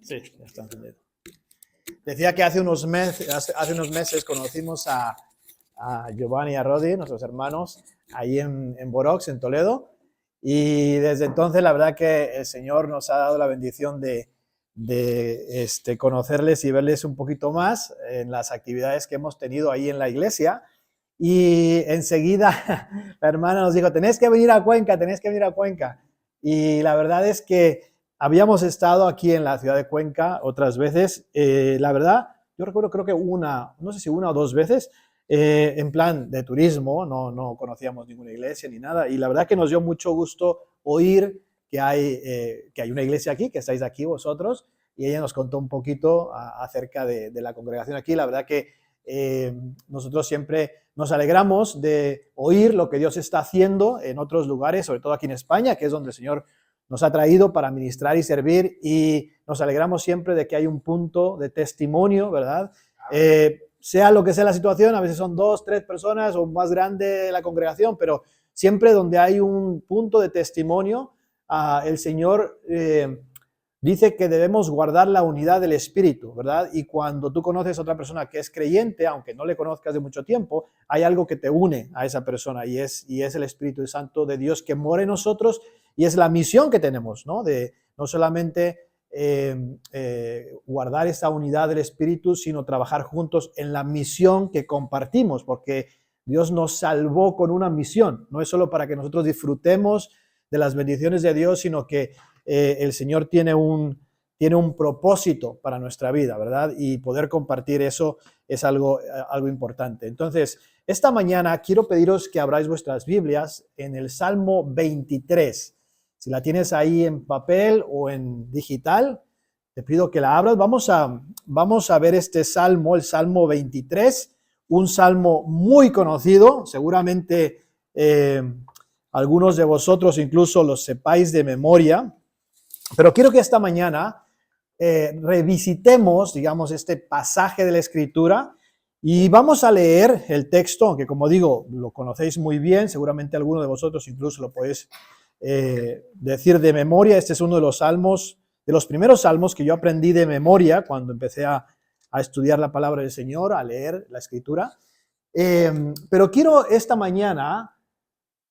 Sí, ya está entendido. Decía que hace unos meses conocimos a Giovanni y a Rodi, nuestros hermanos, ahí en Borox, en Toledo, y desde entonces la verdad que el Señor nos ha dado la bendición de conocerles y verles un poquito más en las actividades que hemos tenido ahí en la iglesia. Y enseguida la hermana nos dijo, tenéis que venir a Cuenca, tenéis que venir a Cuenca. Y la verdad es que habíamos estado aquí en la ciudad de Cuenca otras veces. La verdad, yo recuerdo, creo que no sé si una o dos veces, en plan de turismo, no conocíamos ninguna iglesia ni nada. Y la verdad que nos dio mucho gusto oír que hay una iglesia aquí, que estáis aquí vosotros. Y ella nos contó un poquito acerca de la congregación aquí. La verdad que nosotros siempre nos alegramos de oír lo que Dios está haciendo en otros lugares, sobre todo aquí en España, que es donde el Señor nos ha traído para ministrar y servir, y nos alegramos siempre de que hay un punto de testimonio, ¿verdad? Sea lo que sea la situación, a veces son 2, 3 personas o más grande la congregación, pero siempre donde hay un punto de testimonio, el Señor dice que debemos guardar la unidad del Espíritu, ¿verdad? Y cuando tú conoces a otra persona que es creyente, aunque no le conozcas de mucho tiempo, hay algo que te une a esa persona, y es el Espíritu Santo de Dios que mora en nosotros, y es la misión que tenemos, ¿no? De no solamente guardar esa unidad del Espíritu, sino trabajar juntos en la misión que compartimos, porque Dios nos salvó con una misión. No es solo para que nosotros disfrutemos de las bendiciones de Dios, sino que el Señor tiene un propósito para nuestra vida, ¿verdad? Y poder compartir eso es algo importante. Entonces, esta mañana quiero pediros que abráis vuestras Biblias en el Salmo 23. Si la tienes ahí en papel o en digital, te pido que la abras. Vamos a ver este salmo, el Salmo 23, un salmo muy conocido, seguramente algunos de vosotros incluso los sepáis de memoria, pero quiero que esta mañana revisitemos, digamos, este pasaje de la Escritura, y vamos a leer el texto, aunque como digo, lo conocéis muy bien, seguramente alguno de vosotros incluso lo podéis decir de memoria. Este es uno de los salmos, de los primeros salmos que yo aprendí de memoria cuando empecé a estudiar la palabra del Señor, a leer la Escritura. Pero quiero esta mañana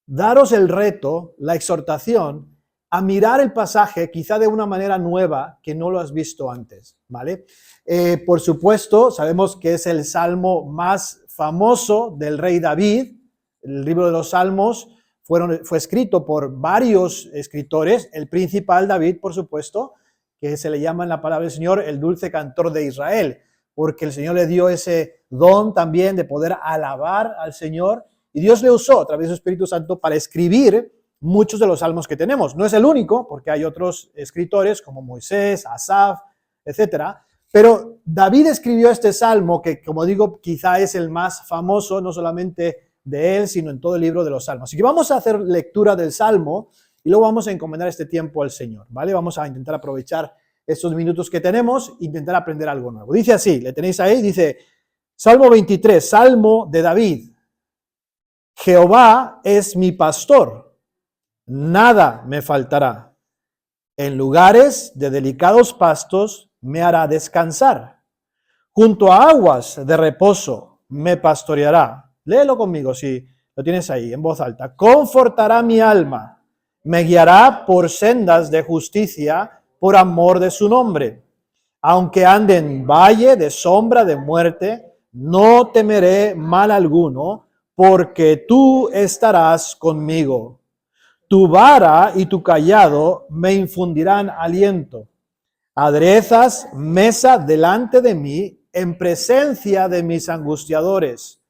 daros el reto, la exhortación, a mirar el pasaje quizá de una manera nueva que no lo has visto antes, ¿vale? Por supuesto, sabemos que es el salmo más famoso del rey David. El libro de los Salmos fue escrito por varios escritores, el principal David, por supuesto, que se le llama en la palabra del Señor el dulce cantor de Israel, porque el Señor le dio ese don también de poder alabar al Señor, y Dios le usó a través de su Espíritu Santo para escribir muchos de los salmos que tenemos. No es el único, porque hay otros escritores como Moisés, Asaf, etcétera. Pero David escribió este salmo que, como digo, quizá es el más famoso, no solamente de él, sino en todo el libro de los salmos. Así que vamos a hacer lectura del salmo y luego vamos a encomendar este tiempo al Señor, ¿vale? Vamos a intentar aprovechar estos minutos que tenemos, intentar aprender algo nuevo. Dice así, le tenéis ahí, dice Salmo 23, Salmo de David. Jehová es mi pastor, nada me faltará. En lugares de delicados pastos me hará descansar. Junto a aguas de reposo me pastoreará. Léelo conmigo si lo tienes ahí en voz alta. Confortará mi alma. Me guiará por sendas de justicia por amor de su nombre. Aunque ande en valle de sombra de muerte, no temeré mal alguno, porque tú estarás conmigo. Tu vara y tu cayado me infundirán aliento. Aderezas mesa delante de mí en presencia de mis angustiadores.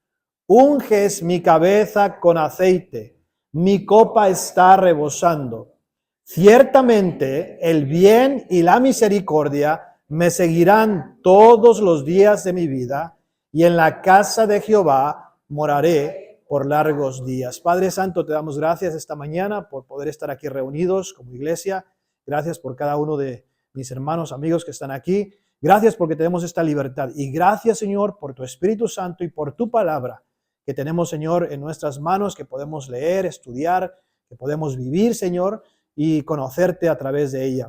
Unges mi cabeza con aceite. Mi copa está rebosando. Ciertamente el bien y la misericordia me seguirán todos los días de mi vida, y en la casa de Jehová moraré por largos días. Padre Santo, te damos gracias esta mañana por poder estar aquí reunidos como iglesia. Gracias por cada uno de mis hermanos, amigos que están aquí. Gracias porque tenemos esta libertad. Y gracias, Señor, por tu Espíritu Santo y por tu palabra que tenemos, Señor, en nuestras manos, que podemos leer, estudiar, que podemos vivir, Señor, y conocerte a través de ella.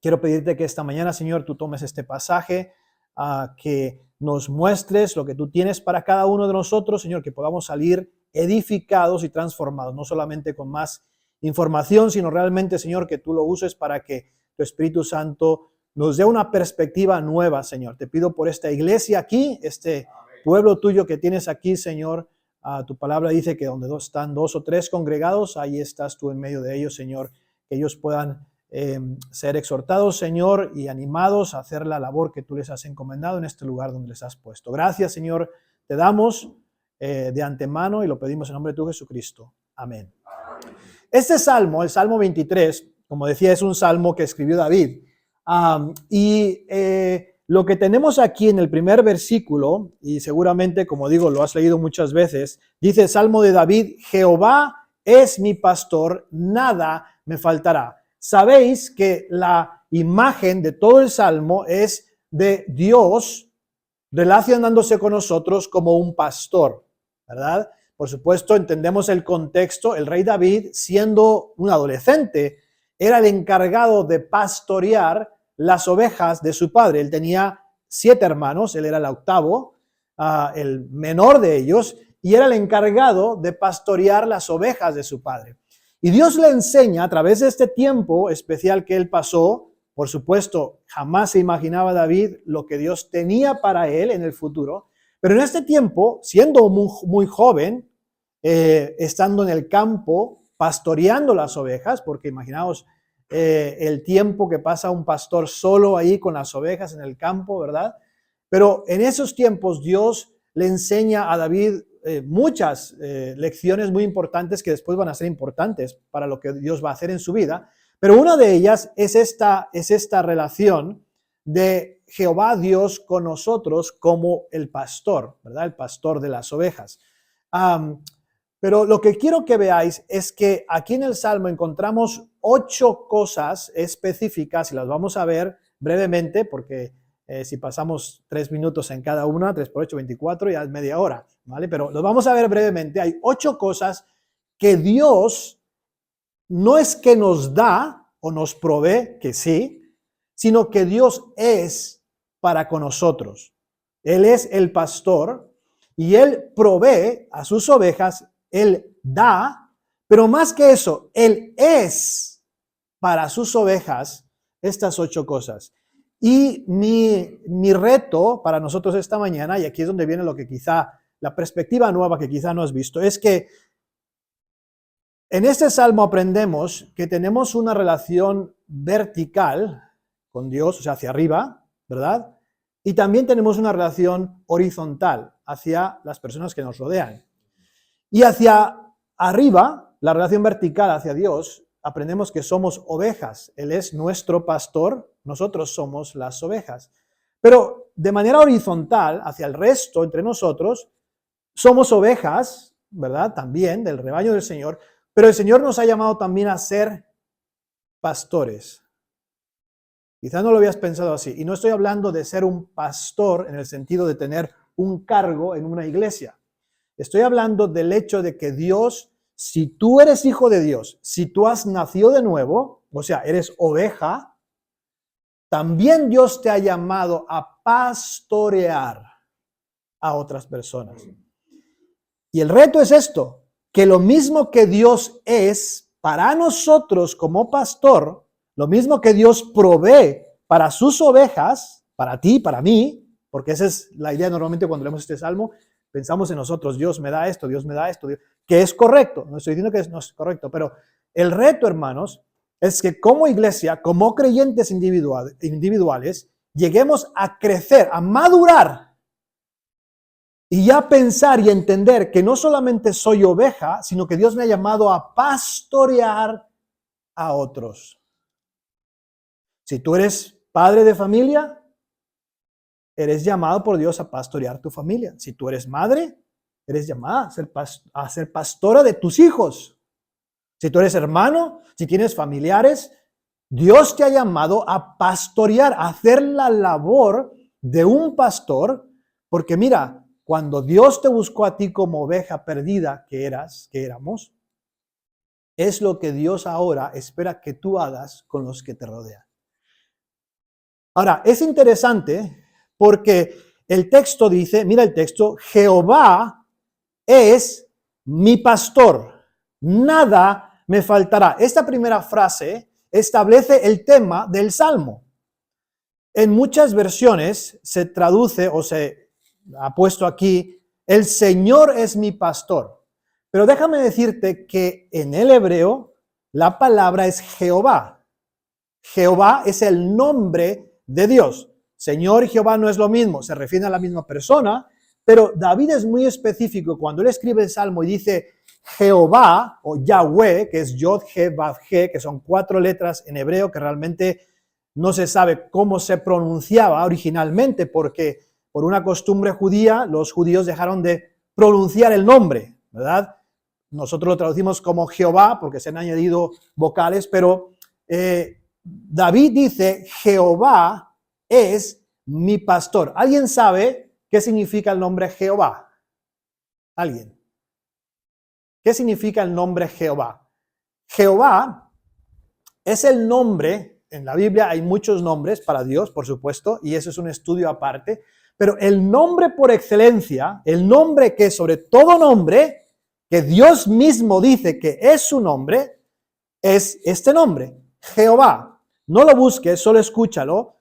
Quiero pedirte que esta mañana, Señor, tú tomes este pasaje, que nos muestres lo que tú tienes para cada uno de nosotros, Señor, que podamos salir edificados y transformados, no solamente con más información, sino realmente, Señor, que tú lo uses para que tu Espíritu Santo nos dé una perspectiva nueva, Señor. Te pido por esta iglesia aquí, este pueblo tuyo que tienes aquí, Señor. Tu palabra dice que donde están 2 o 3 congregados, ahí estás tú en medio de ellos, Señor, que ellos puedan ser exhortados, Señor, y animados a hacer la labor que tú les has encomendado en este lugar donde les has puesto. Gracias, Señor, te damos de antemano y lo pedimos en nombre de tu Jesucristo. Amén. Este salmo, el Salmo 23, como decía, es un salmo que escribió David. Lo que tenemos aquí en el primer versículo, y seguramente, como digo, lo has leído muchas veces, dice el Salmo de David: Jehová es mi pastor, nada me faltará. Sabéis que la imagen de todo el Salmo es de Dios relacionándose con nosotros como un pastor, ¿verdad? Por supuesto, entendemos el contexto. El rey David, siendo un adolescente, era el encargado de pastorear las ovejas de su padre. Él tenía 7 hermanos, él era el octavo, el menor de ellos, y era el encargado de pastorear las ovejas de su padre. Y Dios le enseña a través de este tiempo especial que él pasó. Por supuesto, jamás se imaginaba David lo que Dios tenía para él en el futuro, pero en este tiempo, siendo muy joven, estando en el campo, pastoreando las ovejas, porque imaginaos el tiempo que pasa un pastor solo ahí con las ovejas en el campo, ¿verdad? Pero en esos tiempos Dios le enseña a David muchas lecciones muy importantes que después van a ser importantes para lo que Dios va a hacer en su vida. Pero una de ellas es esta relación de Jehová Dios con nosotros como el pastor, ¿verdad? El pastor de las ovejas. Pero lo que quiero que veáis es que aquí en el Salmo encontramos 8 cosas específicas y las vamos a ver brevemente porque si pasamos 3 minutos en cada una, 3 por 8, 24, ya es media hora, ¿vale? Pero lo vamos a ver brevemente. Hay 8 cosas que Dios no es que nos da o nos provee, que sí, sino que Dios es para con nosotros. Él es el pastor y Él provee a sus ovejas, Él da, pero más que eso, Él es para sus ovejas estas 8 cosas. Y mi reto para nosotros esta mañana, y aquí es donde viene lo que quizá, la perspectiva nueva que quizá no has visto, es que en este salmo aprendemos que tenemos una relación vertical con Dios, o sea, hacia arriba, ¿verdad? Y también tenemos una relación horizontal hacia las personas que nos rodean. Y hacia arriba, la relación vertical hacia Dios, aprendemos que somos ovejas. Él es nuestro pastor, nosotros somos las ovejas. Pero de manera horizontal, hacia el resto, entre nosotros, somos ovejas, ¿verdad? También del rebaño del Señor. Pero el Señor nos ha llamado también a ser pastores. Quizás no lo habías pensado así. Y no estoy hablando de ser un pastor en el sentido de tener un cargo en una iglesia. Estoy hablando del hecho de que Dios, si tú eres hijo de Dios, si tú has nacido de nuevo, o sea, eres oveja, también Dios te ha llamado a pastorear a otras personas. Y el reto es esto, que lo mismo que Dios es para nosotros como pastor, lo mismo que Dios provee para sus ovejas, para ti, para mí, porque esa es la idea normalmente cuando leemos este salmo, pensamos en nosotros, Dios me da esto, que es correcto, no estoy diciendo que no es correcto, pero el reto, hermanos, es que como iglesia, como creyentes individuales, lleguemos a crecer, a madurar, y ya pensar y entender que no solamente soy oveja, sino que Dios me ha llamado a pastorear a otros. Si tú eres padre de familia, eres llamado por Dios a pastorear tu familia. Si tú eres madre, eres llamada a ser pastora de tus hijos. Si tú eres hermano, si tienes familiares, Dios te ha llamado a pastorear, a hacer la labor de un pastor, porque mira, cuando Dios te buscó a ti como oveja perdida que éramos, es lo que Dios ahora espera que tú hagas con los que te rodean. Ahora, es interesante porque el texto dice, mira el texto, Jehová es mi pastor, nada me faltará. Esta primera frase establece el tema del Salmo. En muchas versiones se traduce o se ha puesto aquí, el Señor es mi pastor. Pero déjame decirte que en el hebreo la palabra es Jehová. Jehová es el nombre de Dios. Señor y Jehová no es lo mismo, se refiere a la misma persona, pero David es muy específico cuando él escribe el Salmo y dice Jehová o Yahweh, que es Yod, He, Vav, He, que son 4 letras en hebreo que realmente no se sabe cómo se pronunciaba originalmente porque por una costumbre judía los judíos dejaron de pronunciar el nombre, ¿verdad? Nosotros lo traducimos como Jehová porque se han añadido vocales, pero David dice, Jehová es mi pastor. ¿Alguien sabe qué significa el nombre Jehová? ¿Alguien? ¿Qué significa el nombre Jehová? Jehová es el nombre, en la Biblia hay muchos nombres para Dios, por supuesto, y eso es un estudio aparte, pero el nombre por excelencia, el nombre que sobre todo nombre, que Dios mismo dice que es su nombre, es este nombre, Jehová. No lo busques, solo escúchalo.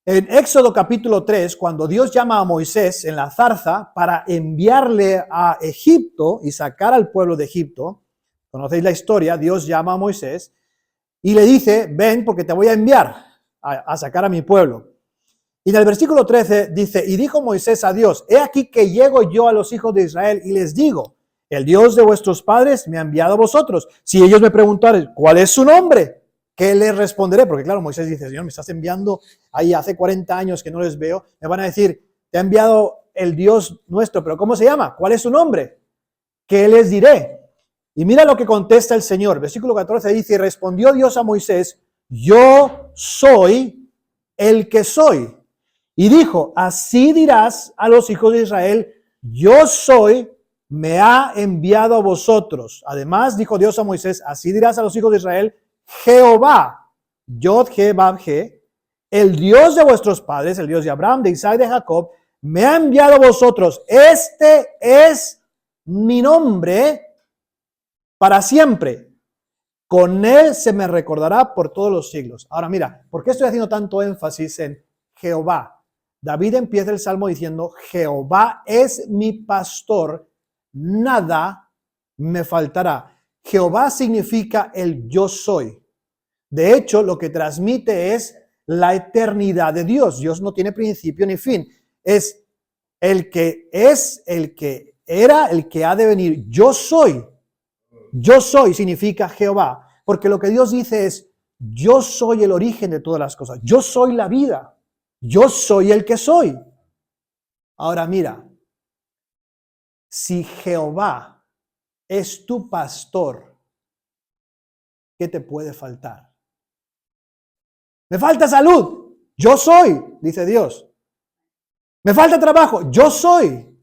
En Éxodo capítulo 3, cuando Dios llama a Moisés en la zarza para enviarle a Egipto y sacar al pueblo de Egipto, conocéis la historia, Dios llama a Moisés y le dice, ven porque te voy a enviar a sacar a mi pueblo. Y en el versículo 13 dice, y dijo Moisés a Dios, he aquí que llego yo a los hijos de Israel y les digo, el Dios de vuestros padres me ha enviado a vosotros. Si ellos me preguntaren, ¿cuál es su nombre? ¿Qué les responderé? Porque claro, Moisés dice, Señor, me estás enviando ahí hace 40 años que no les veo. Me van a decir, te ha enviado el Dios nuestro, pero ¿cómo se llama? ¿Cuál es su nombre? ¿Qué les diré? Y mira lo que contesta el Señor. Versículo 14 dice, y respondió Dios a Moisés, yo soy el que soy. Y dijo, así dirás a los hijos de Israel, yo soy, me ha enviado a vosotros. Además, dijo Dios a Moisés, así dirás a los hijos de Israel, Jehová, Yod, He, Vav, He, el Dios de vuestros padres, el Dios de Abraham, de Isaac, de Jacob, me ha enviado a vosotros. Este es mi nombre para siempre. Con él se me recordará por todos los siglos. Ahora mira, ¿por qué estoy haciendo tanto énfasis en Jehová? David empieza el Salmo diciendo, Jehová es mi pastor, nada me faltará. Jehová significa el yo soy. De hecho, lo que transmite es la eternidad de Dios. Dios no tiene principio ni fin. Es, el que era, el que ha de venir. Yo soy. Yo soy significa Jehová. Porque lo que Dios dice es, yo soy el origen de todas las cosas. Yo soy la vida. Yo soy el que soy. Ahora mira, si Jehová es tu pastor, ¿qué te puede faltar? Me falta salud, yo soy, dice Dios. Me falta trabajo, yo soy.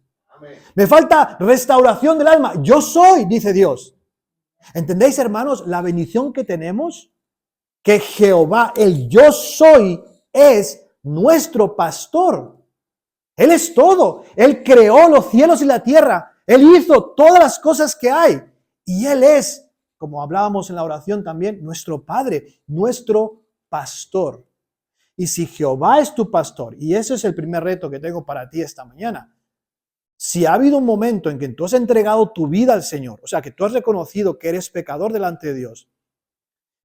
Me falta restauración del alma, yo soy, dice Dios. ¿Entendéis, hermanos, la bendición que tenemos? Que Jehová, el yo soy, es nuestro pastor. Él es todo. Él creó los cielos y la tierra. Él hizo todas las cosas que hay. Y Él es, como hablábamos en la oración también, nuestro Padre, nuestro pastor. Y si Jehová es tu pastor, y ese es el primer reto que tengo para ti esta mañana, si ha habido un momento en que tú has entregado tu vida al Señor, o sea, que tú has reconocido que eres pecador delante de Dios,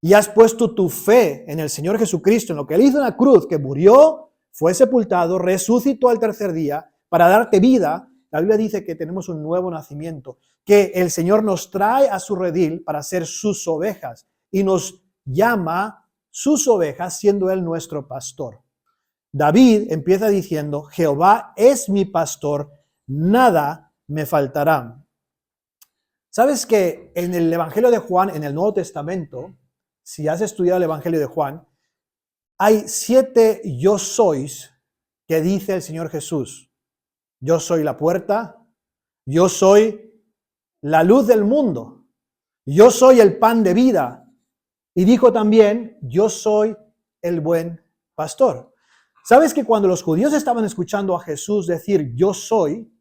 y has puesto tu fe en el Señor Jesucristo, en lo que Él hizo en la cruz, que murió, fue sepultado, resucitó al tercer día para darte vida, la Biblia dice que tenemos un nuevo nacimiento, que el Señor nos trae a su redil para ser sus ovejas y nos llama sus ovejas siendo Él nuestro pastor. David empieza diciendo, Jehová es mi pastor, nada me faltará. ¿Sabes que en el Evangelio de Juan, en el Nuevo Testamento, si has estudiado el Evangelio de Juan, hay 7 yo sois que dice el Señor Jesús? Yo soy la puerta, yo soy la luz del mundo, yo soy el pan de vida. Y dijo también, yo soy el buen pastor. ¿Sabes que cuando los judíos estaban escuchando a Jesús decir yo soy,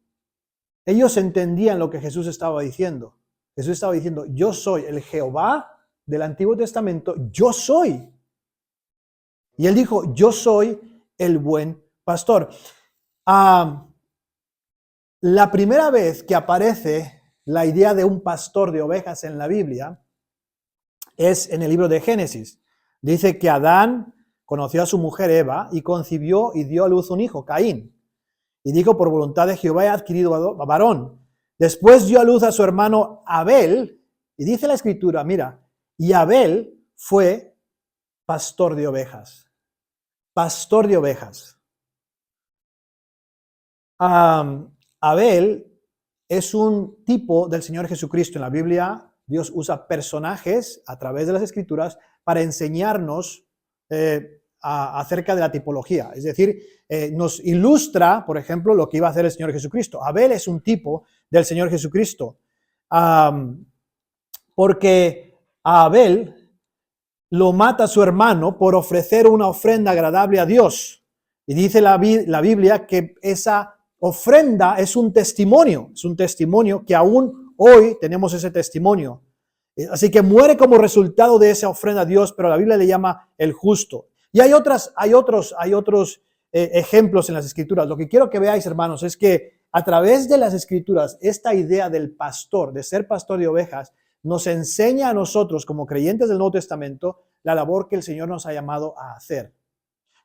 ellos entendían lo que Jesús estaba diciendo? Jesús estaba diciendo, yo soy el Jehová del Antiguo Testamento, yo soy. Y él dijo, yo soy el buen pastor. La primera vez que aparece la idea de un pastor de ovejas en la Biblia es en el libro de Génesis. Dice que Adán conoció a su mujer Eva y concibió y dio a luz un hijo, Caín. Y dijo, por voluntad de Jehová he adquirido a varón. Después dio a luz a su hermano Abel, y dice la Escritura, mira, y Abel fue pastor de ovejas. Pastor de ovejas. Abel es un tipo del Señor Jesucristo. En la Biblia, Dios usa personajes a través de las Escrituras para enseñarnos acerca de la tipología. Es decir, nos ilustra, por ejemplo, lo que iba a hacer el Señor Jesucristo. Abel es un tipo del Señor Jesucristo. Porque a Abel lo mata su hermano por ofrecer una ofrenda agradable a Dios. Y dice la Biblia que esa ofrenda es un testimonio que aún hoy tenemos ese testimonio. Así que muere como resultado de esa ofrenda a Dios, pero la Biblia le llama el justo. Y hay otros ejemplos en las Escrituras. Lo que quiero que veáis, hermanos, es que a través de las Escrituras, esta idea del pastor, de ser pastor de ovejas, nos enseña a nosotros, como creyentes del Nuevo Testamento, la labor que el Señor nos ha llamado a hacer.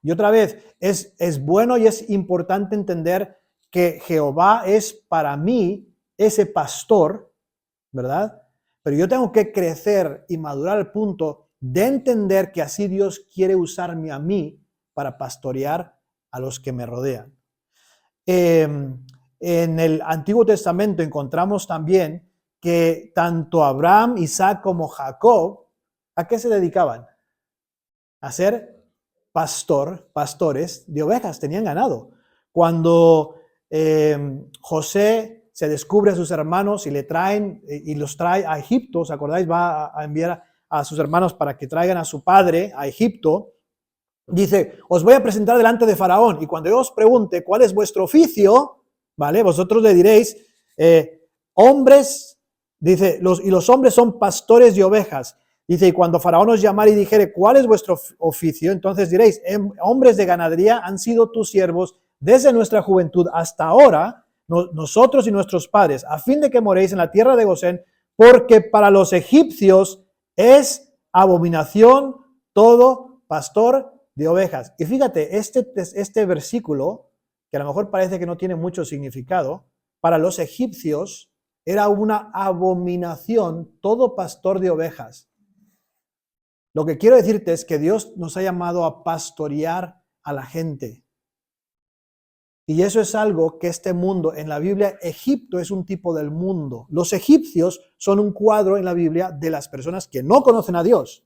Y otra vez, es bueno y es importante entender que Jehová es para mí ese pastor, ¿verdad? Pero yo tengo que crecer y madurar al punto de entender que así Dios quiere usarme a mí para pastorear a los que me rodean. En el Antiguo Testamento encontramos también que tanto Abraham, Isaac como Jacob, ¿a qué se dedicaban? A ser pastores de ovejas, tenían ganado. Cuando José se descubre a sus hermanos y los trae a Egipto, ¿os acordáis? Va a enviar a sus hermanos para que traigan a su padre a Egipto. Dice, os voy a presentar delante de Faraón y cuando yo os pregunte cuál es vuestro oficio, ¿vale? Vosotros le diréis, hombres, dice, los hombres son pastores de ovejas. Dice, y cuando Faraón os llamare y dijere, ¿cuál es vuestro oficio? Entonces diréis, hombres de ganadería han sido tus siervos desde nuestra juventud hasta ahora, nosotros y nuestros padres, a fin de que moréis en la tierra de Gosén, porque para los egipcios es abominación todo pastor de ovejas. Y fíjate, este versículo, que a lo mejor parece que no tiene mucho significado, para los egipcios era una abominación todo pastor de ovejas. Lo que quiero decirte es que Dios nos ha llamado a pastorear a la gente. Y eso es algo que este mundo, en la Biblia, Egipto es un tipo del mundo. Los egipcios son un cuadro en la Biblia de las personas que no conocen a Dios.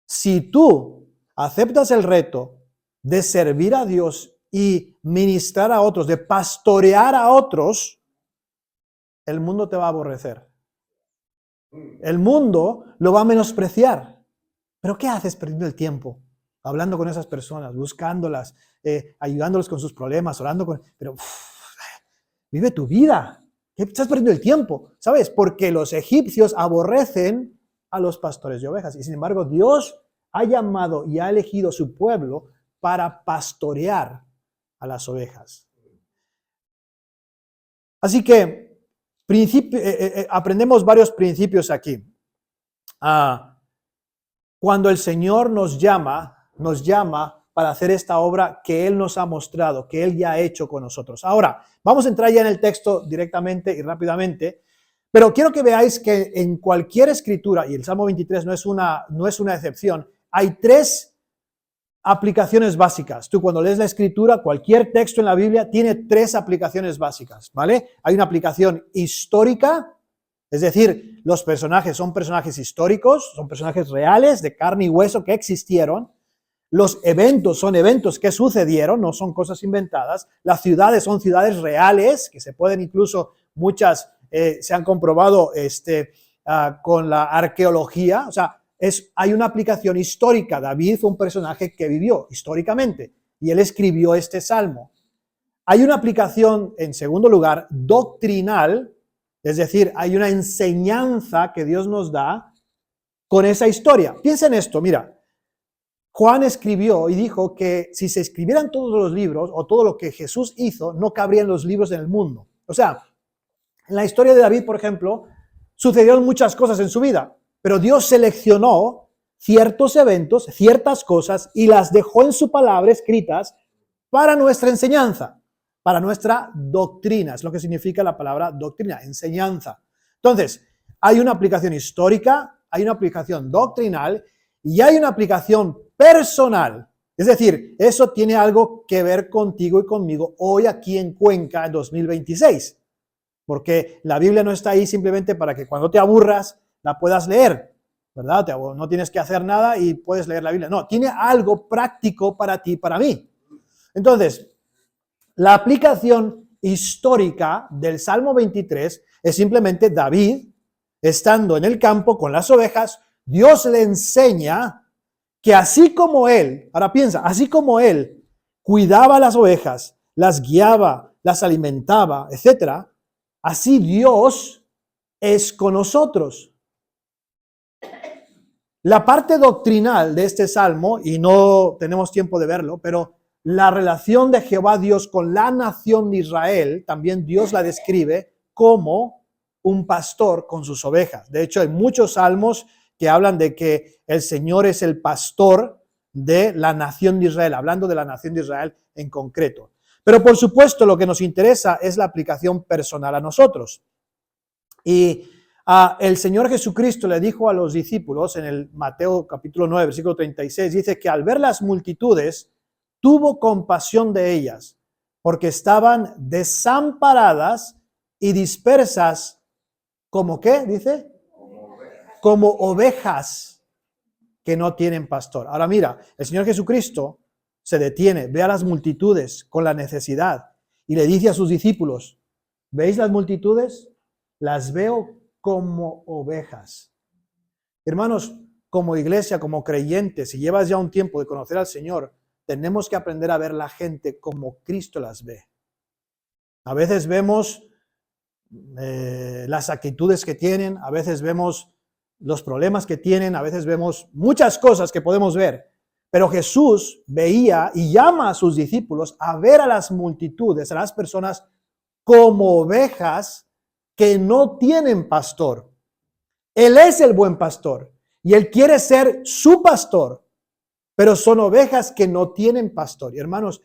Si tú aceptas el reto de servir a Dios y ministrar a otros, de pastorear a otros, el mundo te va a aborrecer. El mundo lo va a menospreciar. ¿Pero qué haces perdiendo el tiempo? Hablando con esas personas, buscándolas, ayudándoles con sus problemas, orando con... Pero vive tu vida. ¿Qué estás perdiendo el tiempo? ¿Sabes? Porque los egipcios aborrecen a los pastores de ovejas. Y sin embargo, Dios ha llamado y ha elegido a su pueblo para pastorear a las ovejas. Así que aprendemos varios principios aquí. Cuando el Señor nos llama para hacer esta obra que Él nos ha mostrado, que Él ya ha hecho con nosotros. Ahora, vamos a entrar ya en el texto directamente y rápidamente, pero quiero que veáis que en cualquier escritura, y el Salmo 23 no es una excepción, hay tres aplicaciones básicas. Tú cuando lees la escritura, cualquier texto en la Biblia tiene tres aplicaciones básicas, ¿vale? Hay una aplicación histórica, es decir, los personajes son personajes históricos, son personajes reales, de carne y hueso que existieron. Los eventos son eventos que sucedieron, no son cosas inventadas. Las ciudades son ciudades reales, que se pueden incluso, muchas se han comprobado con la arqueología. O sea, hay una aplicación histórica. David fue un personaje que vivió históricamente. y él escribió este salmo. Hay una aplicación, en segundo lugar, doctrinal, es decir, hay una enseñanza que Dios nos da con esa historia. Piensa en esto, mira. Juan escribió y dijo que si se escribieran todos los libros o todo lo que Jesús hizo, no cabrían los libros en el mundo. O sea, en la historia de David, por ejemplo, sucedieron muchas cosas en su vida, pero Dios seleccionó ciertos eventos, ciertas cosas y las dejó en su palabra escritas para nuestra enseñanza, para nuestra doctrina. Es lo que significa la palabra doctrina, enseñanza. Entonces, hay una aplicación histórica, hay una aplicación doctrinal y hay una aplicación personal. Es decir, eso tiene algo que ver contigo y conmigo hoy aquí en Cuenca en 2026. Porque la Biblia no está ahí simplemente para que cuando te aburras la puedas leer, ¿verdad? No tienes que hacer nada y puedes leer la Biblia. No, tiene algo práctico para ti, para mí. Entonces, la aplicación histórica del Salmo 23 es simplemente David, estando en el campo con las ovejas, Dios le enseña que así como él, ahora piensa, así como él cuidaba las ovejas, las guiaba, las alimentaba, etcétera, así Dios es con nosotros. La parte doctrinal de este salmo, y no tenemos tiempo de verlo, pero la relación de Jehová Dios con la nación de Israel, también Dios la describe como un pastor con sus ovejas. De hecho, hay muchos salmos que hablan de que el Señor es el pastor de la nación de Israel, hablando de la nación de Israel en concreto. Pero por supuesto lo que nos interesa es la aplicación personal a nosotros. Y el Señor Jesucristo le dijo a los discípulos en el Mateo capítulo 9, versículo 36, dice que al ver las multitudes, tuvo compasión de ellas, porque estaban desamparadas y dispersas, ¿como qué? Dice, como ovejas que no tienen pastor. Ahora mira, el Señor Jesucristo se detiene, ve a las multitudes con la necesidad y le dice a sus discípulos, ¿veis las multitudes? Las veo como ovejas. Hermanos, como iglesia, como creyentes, si llevas ya un tiempo de conocer al Señor, tenemos que aprender a ver la gente como Cristo las ve. A veces vemos las actitudes que tienen, a veces vemos los problemas que tienen, a veces vemos muchas cosas que podemos ver. Pero Jesús veía y llama a sus discípulos a ver a las multitudes, a las personas como ovejas que no tienen pastor. Él es el buen pastor y Él quiere ser su pastor, pero son ovejas que no tienen pastor. Y hermanos,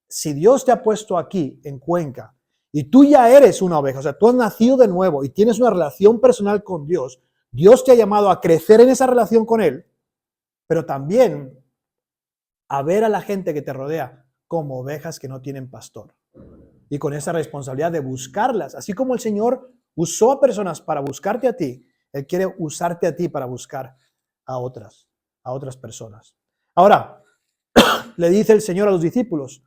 si Dios te ha puesto aquí en Cuenca y tú ya eres una oveja, o sea, tú has nacido de nuevo y tienes una relación personal con Dios, Dios te ha llamado a crecer en esa relación con Él, pero también a ver a la gente que te rodea como ovejas que no tienen pastor. Y con esa responsabilidad de buscarlas, así como el Señor usó a personas para buscarte a ti, Él quiere usarte a ti para buscar a otras personas. Ahora, le dice el Señor a los discípulos,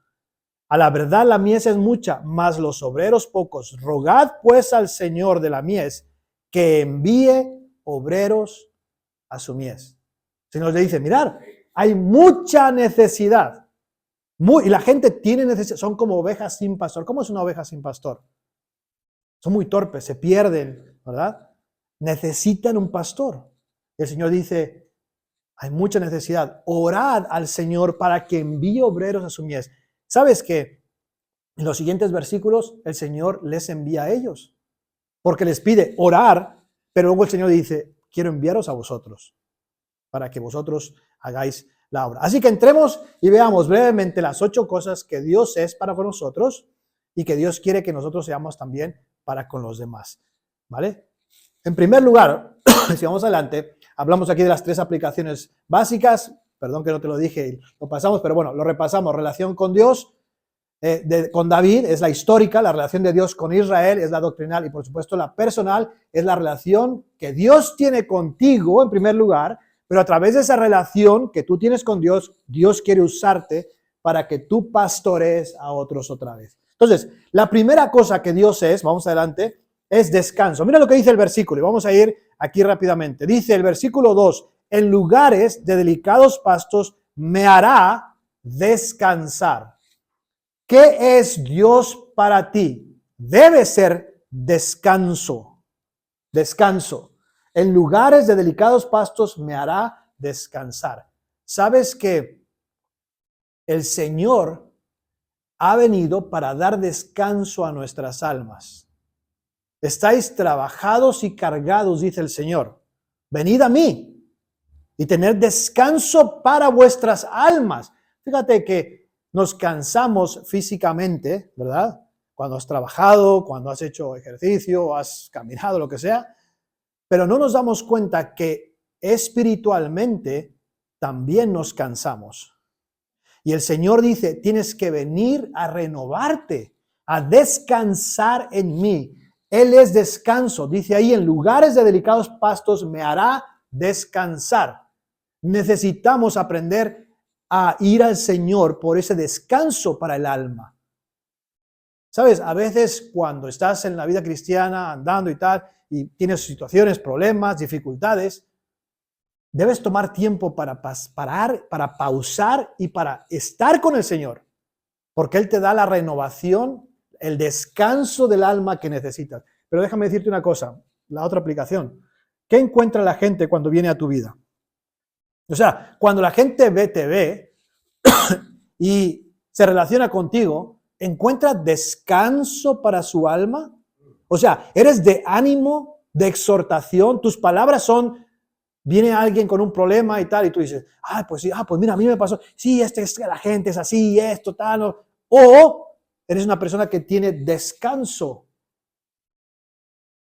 a la verdad la mies es mucha, mas los obreros pocos. Rogad pues al Señor de la mies que envíe obreros a su mies. El Señor le dice, mirad, hay mucha necesidad. Y la gente tiene necesidad, son como ovejas sin pastor. ¿Cómo es una oveja sin pastor? Son muy torpes, se pierden, ¿verdad? Necesitan un pastor. El Señor dice, hay mucha necesidad. Orad al Señor para que envíe obreros a su mies. ¿Sabes qué? En los siguientes versículos el Señor les envía a ellos. Porque les pide orar, pero luego el Señor dice, quiero enviaros a vosotros para que vosotros hagáis la obra. Así que entremos y veamos brevemente las 8 cosas que Dios es para con nosotros y que Dios quiere que nosotros seamos también para con los demás. ¿Vale? En primer lugar, si vamos adelante, hablamos aquí de las 3 aplicaciones básicas. Perdón que no te lo dije y lo pasamos, pero bueno, lo repasamos. Relación con Dios, con David, es la histórica. La relación de Dios con Israel es la doctrinal y por supuesto la personal es la relación que Dios tiene contigo en primer lugar, pero a través de esa relación que tú tienes con Dios, Dios quiere usarte para que tú pastorees a otros otra vez. Entonces, la primera cosa que Dios es, vamos adelante, es descanso. Mira lo que dice el versículo y vamos a ir aquí rápidamente. Dice el versículo 2, en lugares de delicados pastos me hará descansar. ¿Qué es Dios para ti? Debe ser descanso. Descanso. En lugares de delicados pastos me hará descansar. ¿Sabes que el Señor ha venido para dar descanso a nuestras almas? Estáis trabajados y cargados, dice el Señor. Venid a mí y tener descanso para vuestras almas. Fíjate que nos cansamos físicamente, ¿verdad? Cuando has trabajado, cuando has hecho ejercicio, has caminado, lo que sea, pero no nos damos cuenta que espiritualmente también nos cansamos. Y el Señor dice, tienes que venir a renovarte, a descansar en mí. Él es descanso. Dice ahí, en lugares de delicados pastos me hará descansar. Necesitamos aprender a ir al Señor por ese descanso para el alma. ¿Sabes? A veces cuando estás en la vida cristiana andando y tal, y tienes situaciones, problemas, dificultades, debes tomar tiempo para parar, para pausar y para estar con el Señor, porque Él te da la renovación, el descanso del alma que necesitas. Pero déjame decirte una cosa, la otra aplicación. ¿Qué encuentra la gente cuando viene a tu vida? O sea, cuando la gente te ve y se relaciona contigo, ¿encuentra descanso para su alma? O sea, ¿eres de ánimo, de exhortación? Tus palabras son, viene alguien con un problema y tal, y tú dices, pues sí, pues mira, a mí me pasó, sí, la gente es así, esto, tal, no. O eres una persona que tiene descanso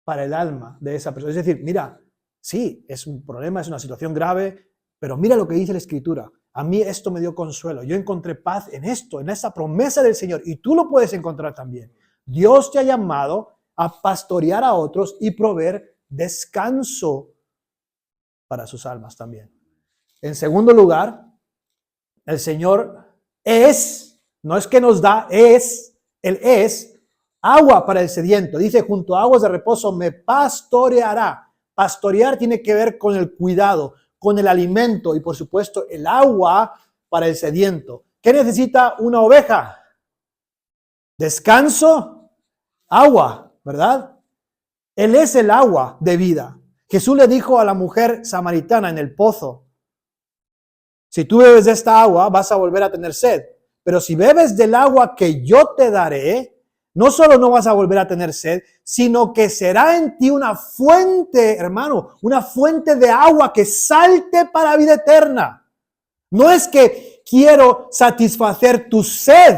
para el alma de esa persona. Es decir, mira, sí, es un problema, es una situación grave, pero mira lo que dice la Escritura. A mí esto me dio consuelo. Yo encontré paz en esto, en esa promesa del Señor, y tú lo puedes encontrar también. Dios te ha llamado a pastorear a otros y proveer descanso para sus almas también. En segundo lugar, el Señor no es que nos da, Él es agua para el sediento. Dice, junto a aguas de reposo me pastoreará. Pastorear tiene que ver con el cuidado, con el alimento y por supuesto el agua para el sediento. ¿Qué necesita una oveja? Descanso, agua, ¿verdad? Él es el agua de vida. Jesús le dijo a la mujer samaritana en el pozo, si tú bebes de esta agua vas a volver a tener sed, pero si bebes del agua que yo te daré, no solo no vas a volver a tener sed, sino que será en ti una fuente, hermano, una fuente de agua que salte para vida eterna. No es que quiero satisfacer tu sed,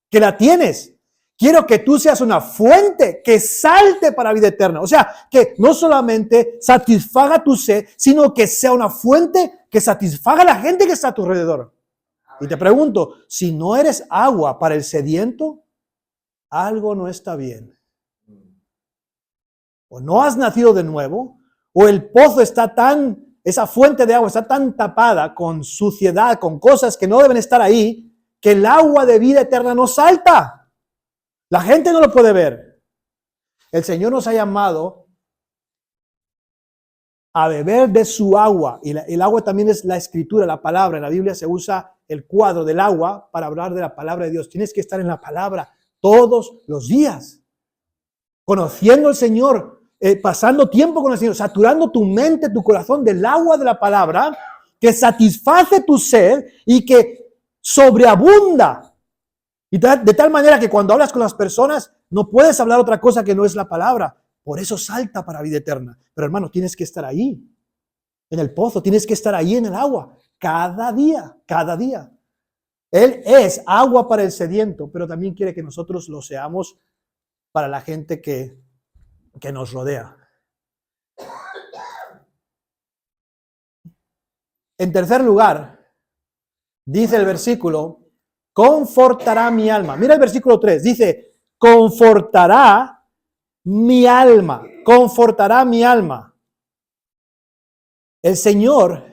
que la tienes. Quiero que tú seas una fuente que salte para vida eterna. O sea, que no solamente satisfaga tu sed, sino que sea una fuente que satisfaga a la gente que está a tu alrededor. Y te pregunto, si no eres agua para el sediento, algo no está bien. O no has nacido de nuevo, o el pozo está esa fuente de agua está tan tapada con suciedad, con cosas que no deben estar ahí, que el agua de vida eterna no salta. La gente no lo puede ver. El Señor nos ha llamado a beber de su agua. Y el agua también es la Escritura, la palabra. En la Biblia se usa el cuadro del agua para hablar de la palabra de Dios. Tienes que estar en la palabra todos los días, conociendo al Señor, pasando tiempo con el Señor, saturando tu mente, tu corazón del agua de la palabra que satisface tu sed y que sobreabunda. Y de tal manera que cuando hablas con las personas no puedes hablar otra cosa que no es la palabra. Por eso salta para vida eterna. Pero hermano, tienes que estar ahí, en el pozo, tienes que estar ahí en el agua, cada día, cada día. Él es agua para el sediento, pero también quiere que nosotros lo seamos para la gente que nos rodea. En tercer lugar, dice el versículo, confortará mi alma. Mira el versículo 3, dice, confortará mi alma, confortará mi alma. El Señor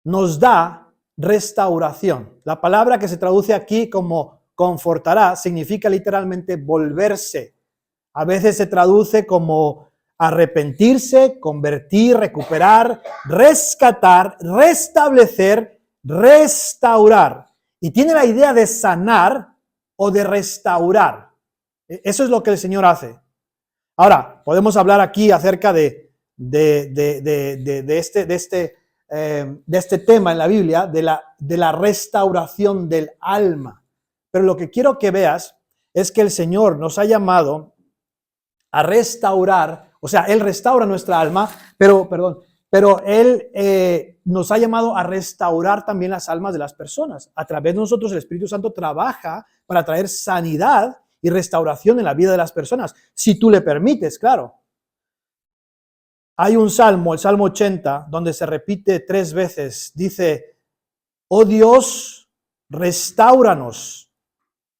nos da restauración. La palabra que se traduce aquí como confortará significa literalmente volverse. A veces se traduce como arrepentirse, convertir, recuperar, rescatar, restablecer restaurar. Y tiene la idea de sanar o de restaurar. Eso es lo que el Señor hace. Ahora, podemos hablar aquí acerca de este tema en la Biblia, de la restauración del alma. Pero lo que quiero que veas es que el Señor nos ha llamado a restaurar, o sea, Él restaura nuestra alma, pero Él nos ha llamado a restaurar también las almas de las personas. A través de nosotros el Espíritu Santo trabaja para traer sanidad y restauración en la vida de las personas, si tú le permites, claro. Hay un salmo, el Salmo 80, donde se repite 3 veces. Dice, oh Dios, restáuranos,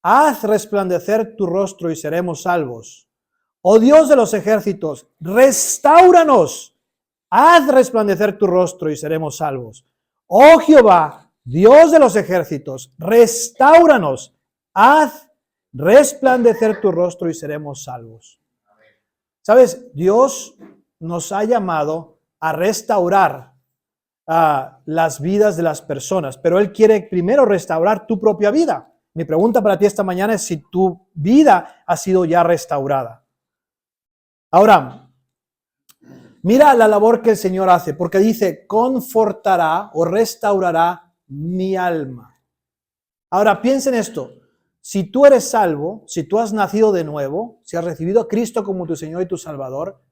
haz resplandecer tu rostro y seremos salvos. Oh Dios de los ejércitos, restáuranos, haz resplandecer tu rostro y seremos salvos. Oh Jehová, Dios de los ejércitos, restáuranos, haz resplandecer tu rostro y seremos salvos. ¿Sabes? Dios nos ha llamado a restaurar las vidas de las personas, pero Él quiere primero restaurar tu propia vida. Mi pregunta para ti esta mañana es si tu vida ha sido ya restaurada. Ahora, mira la labor que el Señor hace, porque dice, confortará o restaurará mi alma. Ahora, piensa en esto. Si tú eres salvo, si tú has nacido de nuevo, si has recibido a Cristo como tu Señor y tu Salvador,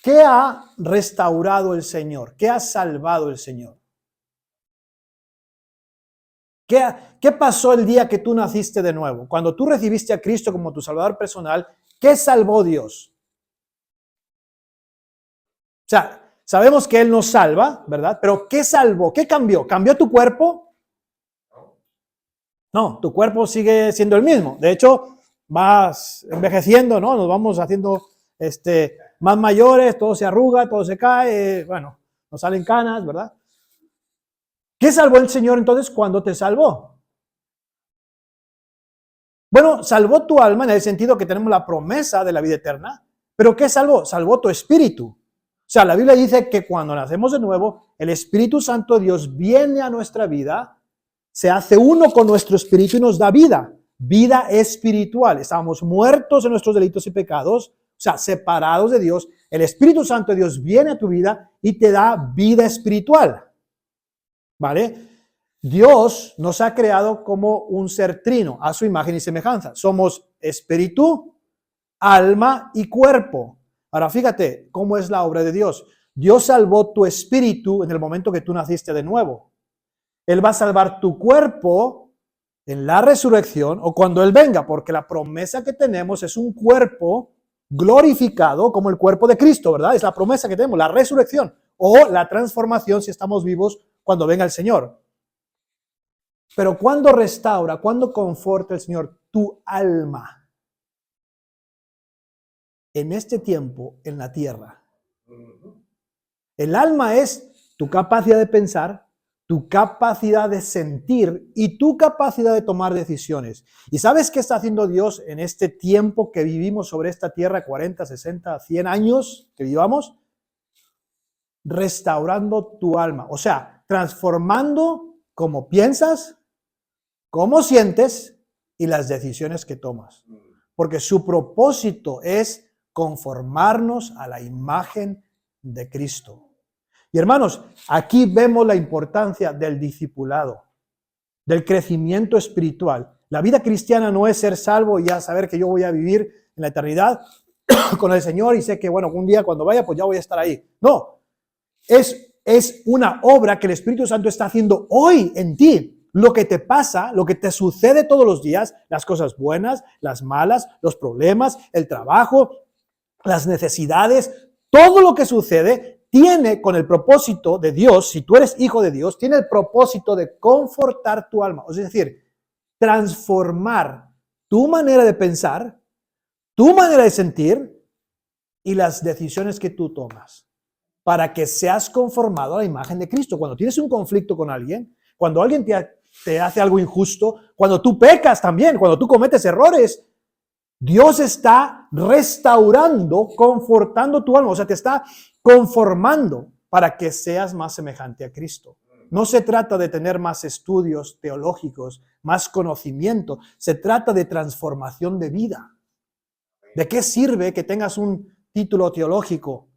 ¿qué ha restaurado el Señor? ¿Qué ha salvado el Señor? ¿Qué pasó el día que tú naciste de nuevo? Cuando tú recibiste a Cristo como tu Salvador personal, ¿qué salvó Dios? O sea, sabemos que Él nos salva, ¿verdad? Pero ¿qué salvó? ¿Qué cambió? ¿Cambió tu cuerpo? No, tu cuerpo sigue siendo el mismo. De hecho, vas envejeciendo, ¿no? Nos vamos haciendo más mayores, todo se arruga, todo se cae, bueno, nos salen canas, ¿verdad? ¿Qué salvó el Señor entonces cuando te salvó? Bueno, salvó tu alma en el sentido que tenemos la promesa de la vida eterna, pero ¿qué salvó? Salvó tu espíritu. O sea, la Biblia dice que cuando nacemos de nuevo, el Espíritu Santo de Dios viene a nuestra vida, se hace uno con nuestro espíritu y nos da vida, vida espiritual. Estábamos muertos en nuestros delitos y pecados, o sea, separados de Dios. El Espíritu Santo de Dios viene a tu vida y te da vida espiritual. ¿Vale? Dios nos ha creado como un ser trino, a su imagen y semejanza. Somos espíritu, alma y cuerpo. Ahora fíjate cómo es la obra de Dios. Dios salvó tu espíritu en el momento que tú naciste de nuevo. Él va a salvar tu cuerpo en la resurrección o cuando Él venga, porque la promesa que tenemos es un cuerpo glorificado como el cuerpo de Cristo, ¿verdad? Es la promesa que tenemos, la resurrección o la transformación si estamos vivos cuando venga el Señor. Pero ¿cuándo restaura, cuándo conforta el Señor tu alma? En este tiempo, en la tierra. El alma es tu capacidad de pensar, tu capacidad de sentir y tu capacidad de tomar decisiones. ¿Y sabes qué está haciendo Dios en este tiempo que vivimos sobre esta tierra, 40, 60, 100 años que vivamos? Restaurando tu alma, o sea, transformando cómo piensas, cómo sientes y las decisiones que tomas. Porque su propósito es conformarnos a la imagen de Cristo. Y hermanos, aquí vemos la importancia del discipulado, del crecimiento espiritual. La vida cristiana no es ser salvo y ya saber que yo voy a vivir en la eternidad con el Señor y sé que, bueno, un día cuando vaya, pues ya voy a estar ahí. No, es una obra que el Espíritu Santo está haciendo hoy en ti. Lo que te pasa, lo que te sucede todos los días, las cosas buenas, las malas, los problemas, el trabajo, las necesidades, todo lo que sucede tiene con el propósito de Dios, si tú eres hijo de Dios, tiene el propósito de confortar tu alma. Es decir, transformar tu manera de pensar, tu manera de sentir y las decisiones que tú tomas para que seas conformado a la imagen de Cristo. Cuando tienes un conflicto con alguien, cuando alguien te hace algo injusto, cuando tú pecas también, cuando tú cometes errores, Dios está restaurando, confortando tu alma, o sea, te está conformando para que seas más semejante a Cristo. No se trata de tener más estudios teológicos, más conocimiento. Se trata de transformación de vida. ¿De qué sirve que tengas un título teológico,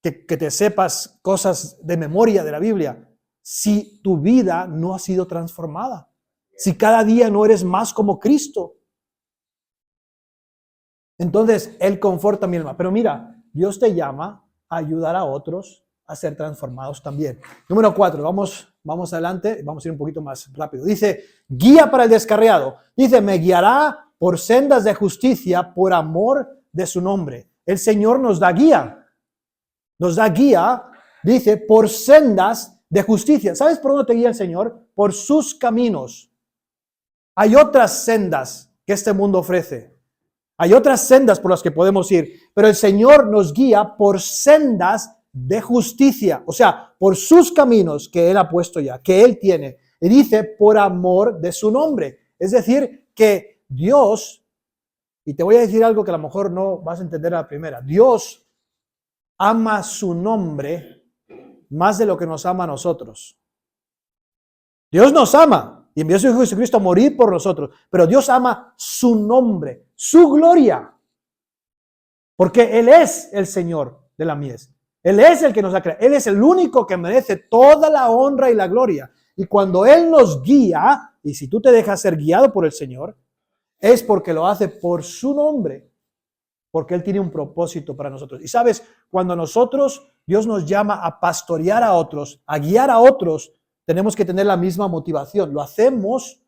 que te sepas cosas de memoria de la Biblia, si tu vida no ha sido transformada? Si cada día no eres más como Cristo. Entonces, Él conforta mi alma. Pero mira, Dios te llama a ayudar a otros a ser transformados también. Número 4, vamos adelante, vamos a ir un poquito más rápido. Dice, guía para el descarriado. Dice, me guiará por sendas de justicia por amor de su nombre. El Señor nos da guía. Nos da guía, dice, por sendas de justicia. ¿Sabes por dónde te guía el Señor? Por sus caminos. Hay otras sendas que este mundo ofrece. Hay otras sendas por las que podemos ir, pero el Señor nos guía por sendas de justicia, o sea, por sus caminos que Él ha puesto ya, que Él tiene. Y dice, por amor de su nombre. Es decir, que Dios, y te voy a decir algo que a lo mejor no vas a entender a la primera, Dios ama su nombre más de lo que nos ama a nosotros. Dios nos ama y envió a su Hijo Jesucristo a morir por nosotros, pero Dios ama su nombre, su gloria, porque Él es el Señor de la mies. Él es el que nos ha creado. Él es el único que merece toda la honra y la gloria. Y cuando Él nos guía, y si tú te dejas ser guiado por el Señor, es porque lo hace por su nombre, porque Él tiene un propósito para nosotros. Y sabes, cuando Dios nos llama a pastorear a otros, a guiar a otros, tenemos que tener la misma motivación. Lo hacemos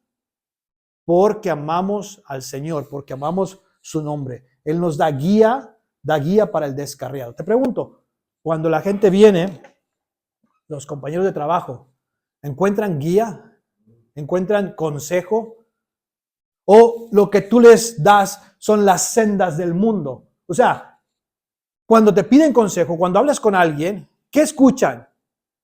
porque amamos al Señor, porque amamos su nombre. Él nos da guía para el descarriado. Te pregunto, cuando la gente viene, los compañeros de trabajo, ¿encuentran guía? ¿Encuentran consejo? ¿O lo que tú les das son las sendas del mundo? O sea, cuando te piden consejo, cuando hablas con alguien, ¿qué escuchan?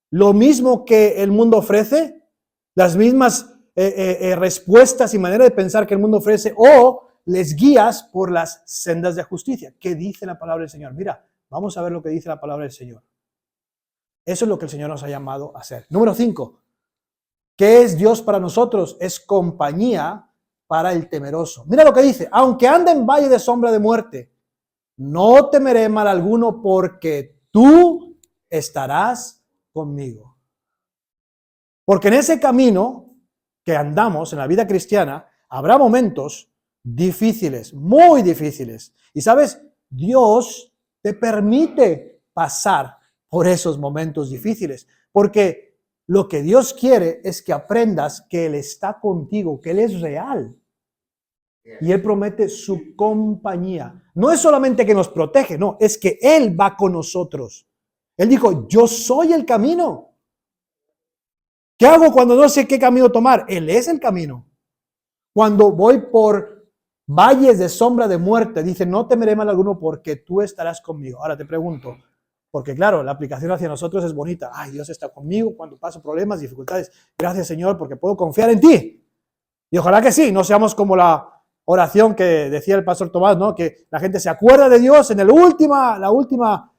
¿Lo mismo que el mundo ofrece? ¿Las mismas respuestas y manera de pensar que el mundo ofrece? ¿O les guías por las sendas de justicia? ¿Qué dice la palabra del Señor? Mira, vamos a ver lo que dice la palabra del Señor. Eso es lo que el Señor nos ha llamado a hacer. Número 5. ¿Qué es Dios para nosotros? Es compañía para el temeroso. Mira lo que dice. Aunque ande en valle de sombra de muerte, no temeré mal alguno porque tú estarás conmigo. Porque en ese camino que andamos en la vida cristiana, habrá momentos difíciles, muy difíciles. Y sabes, Dios te permite pasar por esos momentos difíciles, porque lo que Dios quiere es que aprendas que Él está contigo, que Él es real. Y Él promete su compañía. No es solamente que nos protege, no, es que Él va con nosotros. Él dijo, yo soy el camino. ¿Qué hago cuando no sé qué camino tomar? Él es el camino. Cuando voy por valles de sombra de muerte, dice, no temeré mal alguno porque tú estarás conmigo. Ahora te pregunto, porque claro, la aplicación hacia nosotros es bonita. Ay, Dios está conmigo cuando paso problemas, dificultades. Gracias, Señor, porque puedo confiar en ti. Y ojalá que sí, no seamos como la oración que decía el pastor Tomás, ¿no? Que la gente se acuerda de Dios en la última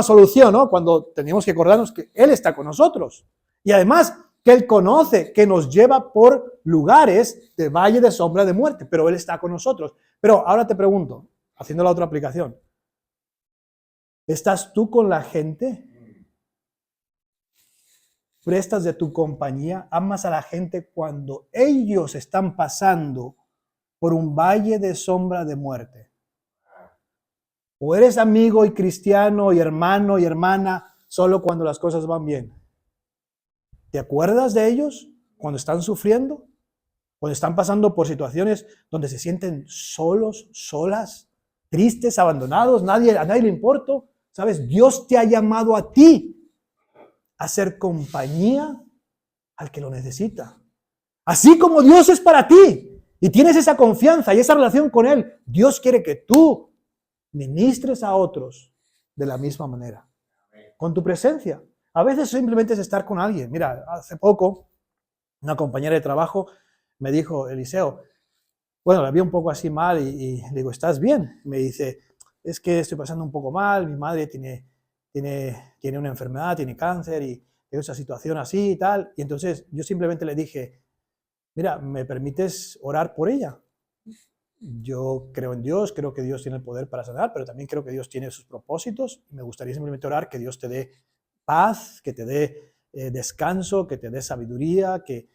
solución, ¿no? Cuando tenemos que acordarnos que Él está con nosotros. Y además, que Él conoce, que nos lleva por lugares de valle de sombra de muerte, pero Él está con nosotros. Pero ahora te pregunto, haciendo la otra aplicación, ¿estás tú con la gente? ¿Prestas de tu compañía? ¿Amas a la gente cuando ellos están pasando por un valle de sombra de muerte? ¿O eres amigo y cristiano y hermano y hermana solo cuando las cosas van bien? ¿Te acuerdas de ellos cuando están sufriendo? Cuando están pasando por situaciones donde se sienten solos, solas, tristes, abandonados, a nadie le importa. ¿Sabes? Dios te ha llamado a ti a ser compañía al que lo necesita. Así como Dios es para ti y tienes esa confianza y esa relación con Él, Dios quiere que tú ministres a otros de la misma manera, con tu presencia. A veces simplemente es estar con alguien. Mira, hace poco una compañera de trabajo me dijo, Eliseo, bueno, la vi un poco así mal y le digo, ¿estás bien? Me dice, es que estoy pasando un poco mal, mi madre tiene una enfermedad, tiene cáncer y tengo esa situación así y tal. Y entonces yo simplemente le dije, mira, ¿me permites orar por ella? Yo creo en Dios, creo que Dios tiene el poder para sanar, pero también creo que Dios tiene sus propósitos. Y me gustaría simplemente orar que Dios te dé paz, que te dé descanso, que te dé sabiduría, que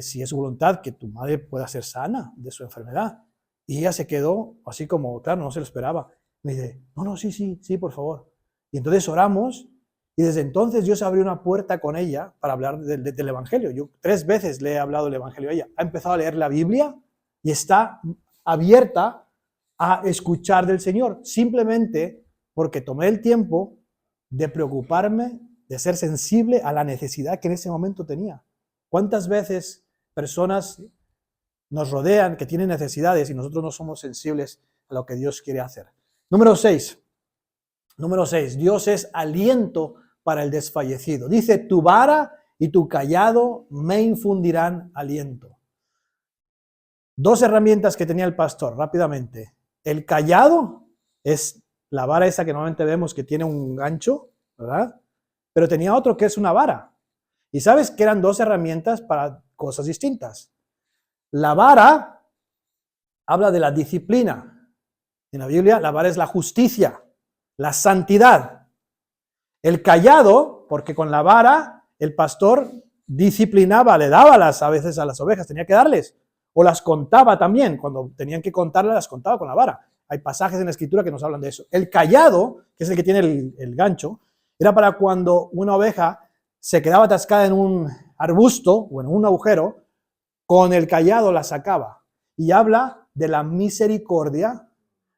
si es su voluntad, que tu madre pueda ser sana de su enfermedad. Y ella se quedó así como, claro, no se lo esperaba. Me dice, no, sí, por favor. Y entonces oramos, y desde entonces Dios abrió una puerta con ella para hablar del Evangelio. Yo 3 veces le he hablado del Evangelio a ella. Ha empezado a leer la Biblia y está abierta a escuchar del Señor, simplemente porque tomé el tiempo de preocuparme, de ser sensible a la necesidad que en ese momento tenía. ¿Cuántas veces personas nos rodean que tienen necesidades y nosotros no somos sensibles a lo que Dios quiere hacer? Número 6. Dios es aliento para el desfallecido. Dice, tu vara y tu cayado me infundirán aliento. 2 herramientas que tenía el pastor, rápidamente. El cayado es la vara esa que normalmente vemos que tiene un gancho, ¿verdad? Pero tenía otro que es una vara. Y sabes que eran 2 herramientas para cosas distintas. La vara habla de la disciplina. En la Biblia la vara es la justicia, la santidad. El cayado, porque con la vara el pastor disciplinaba, le daba a veces a las ovejas, tenía que darles. O las contaba también, cuando tenían que contarlas, las contaba con la vara. Hay pasajes en la Escritura que nos hablan de eso. El cayado, que es el que tiene el gancho, era para cuando una oveja se quedaba atascada en un arbusto o en un agujero, con el cayado la sacaba. Y habla de la misericordia,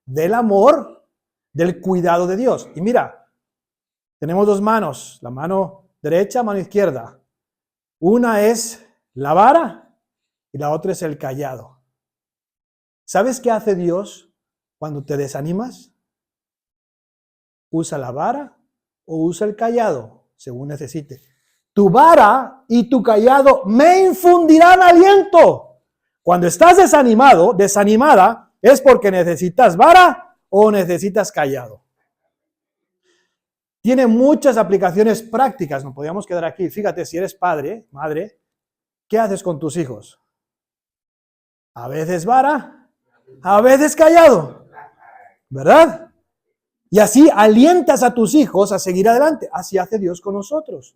del amor, del cuidado de Dios. Y mira, tenemos 2 manos, la mano derecha, mano izquierda. Una es la vara y la otra es el cayado. ¿Sabes qué hace Dios cuando te desanimas? Usa la vara o usa el cayado, según necesite. Tu vara y tu cayado me infundirán aliento. Cuando estás desanimado, desanimada, es porque necesitas vara o necesitas cayado. Tiene muchas aplicaciones prácticas, nos podríamos quedar aquí. Fíjate, si eres padre, madre, ¿qué haces con tus hijos? A veces vara, a veces callado, ¿verdad? Y así alientas a tus hijos a seguir adelante. Así hace Dios con nosotros.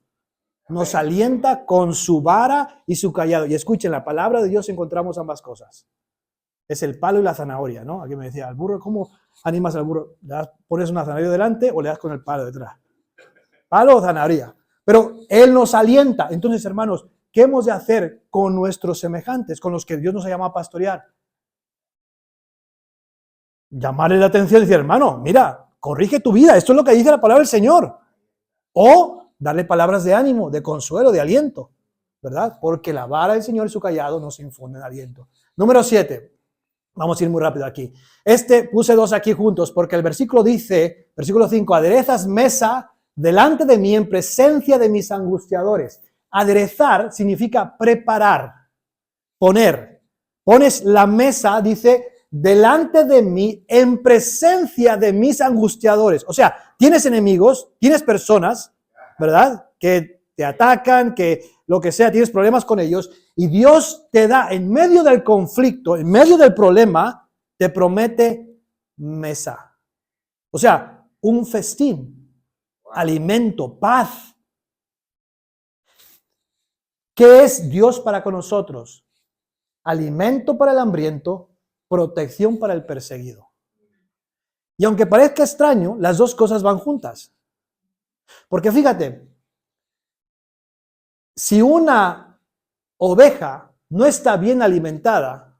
Nos alienta con su vara y su callado. Y escuchen, la palabra de Dios encontramos ambas cosas. Es el palo y la zanahoria, ¿no? Aquí me decía, al burro, ¿cómo animas al burro? ¿Pones una zanahoria delante o le das con el palo detrás? Palo o zanahoria. Pero Él nos alienta. Entonces, hermanos, ¿qué hemos de hacer con nuestros semejantes, con los que Dios nos ha llamado a pastorear? Llamarle la atención y decir, hermano, mira, corrige tu vida, esto es lo que dice la palabra del Señor. O darle palabras de ánimo, de consuelo, de aliento, ¿verdad? Porque la vara del Señor y su callado nos infunden aliento. Número 7, vamos a ir muy rápido aquí. Puse 2 aquí juntos porque el versículo dice, versículo 5, aderezas mesa delante de mí en presencia de mis angustiadores. Aderezar significa preparar, poner. Pones la mesa, dice, delante de mí en presencia de mis angustiadores. O sea, tienes enemigos, tienes personas, ¿verdad? Que te atacan, que lo que sea, tienes problemas con ellos. Y Dios te da, en medio del conflicto, en medio del problema, te promete mesa. O sea, un festín. Alimento, paz. ¿Qué es Dios para con nosotros? Alimento para el hambriento, protección para el perseguido. Y aunque parezca extraño, las 2 cosas van juntas. Porque fíjate, si una oveja no está bien alimentada,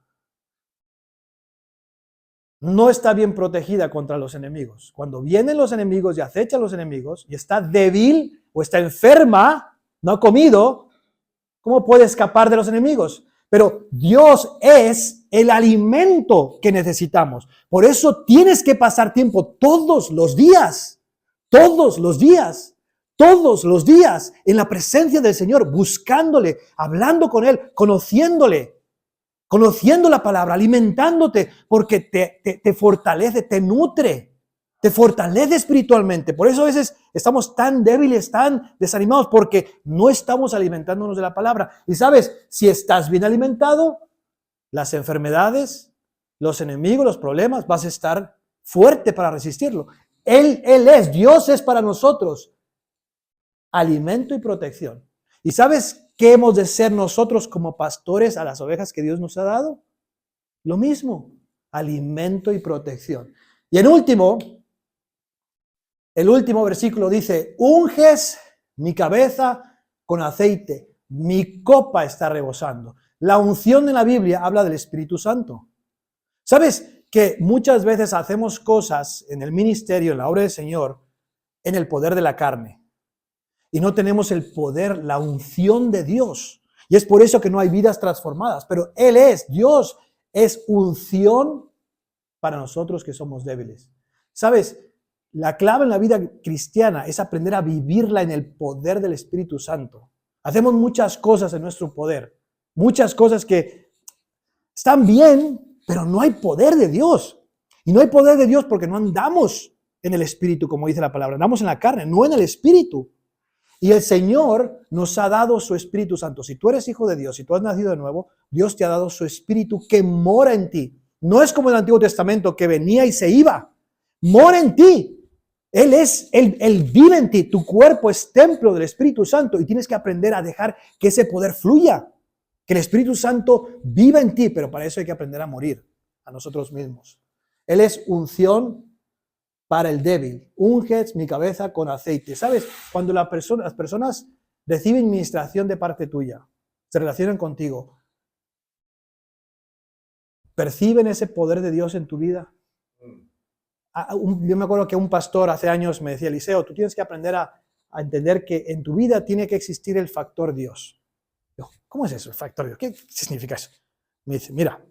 no está bien protegida contra los enemigos. Cuando vienen los enemigos y acechan a los enemigos y está débil o está enferma, no ha comido, ¿cómo puede escapar de los enemigos? Pero Dios es el alimento que necesitamos. Por eso tienes que pasar tiempo todos los días en la presencia del Señor, buscándole, hablando con Él, conociéndole, conociendo la palabra, alimentándote, porque te fortalece, te nutre te fortalece espiritualmente. Por eso a veces estamos tan débiles, tan desanimados, porque no estamos alimentándonos de la palabra. Y sabes, si estás bien alimentado, las enfermedades, los enemigos, los problemas, vas a estar fuerte para resistirlo. Dios es para nosotros alimento y protección. ¿Y sabes qué hemos de ser nosotros como pastores a las ovejas que Dios nos ha dado? Lo mismo, alimento y protección. Y el último versículo dice, unges mi cabeza con aceite, mi copa está rebosando. La unción en la Biblia habla del Espíritu Santo. ¿Sabes que muchas veces hacemos cosas en el ministerio, en la obra del Señor, en el poder de la carne? Y no tenemos el poder, la unción de Dios. Y es por eso que no hay vidas transformadas. Pero Dios es unción para nosotros que somos débiles. ¿Sabes? La clave en la vida cristiana es aprender a vivirla en el poder del Espíritu Santo. Hacemos muchas cosas en nuestro poder. Muchas cosas que están bien, pero no hay poder de Dios. Y no hay poder de Dios porque no andamos en el Espíritu, como dice la palabra. Andamos en la carne, no en el Espíritu. Y el Señor nos ha dado su Espíritu Santo. Si tú eres hijo de Dios, si tú has nacido de nuevo, Dios te ha dado su Espíritu que mora en ti. No es como en el Antiguo Testamento que venía y se iba. Mora en ti. Él vive en ti. Tu cuerpo es templo del Espíritu Santo y tienes que aprender a dejar que ese poder fluya. Que el Espíritu Santo viva en ti, pero para eso hay que aprender a morir a nosotros mismos. Él es unción para el débil. Unges mi cabeza con aceite. ¿Sabes? Cuando las personas reciben ministración de parte tuya, se relacionan contigo, ¿perciben ese poder de Dios en tu vida? Yo me acuerdo que un pastor hace años me decía, Eliseo, tú tienes que aprender a entender que en tu vida tiene que existir el factor Dios. Yo, ¿cómo es eso, el factor Dios? ¿Qué significa eso? Me dice, mira,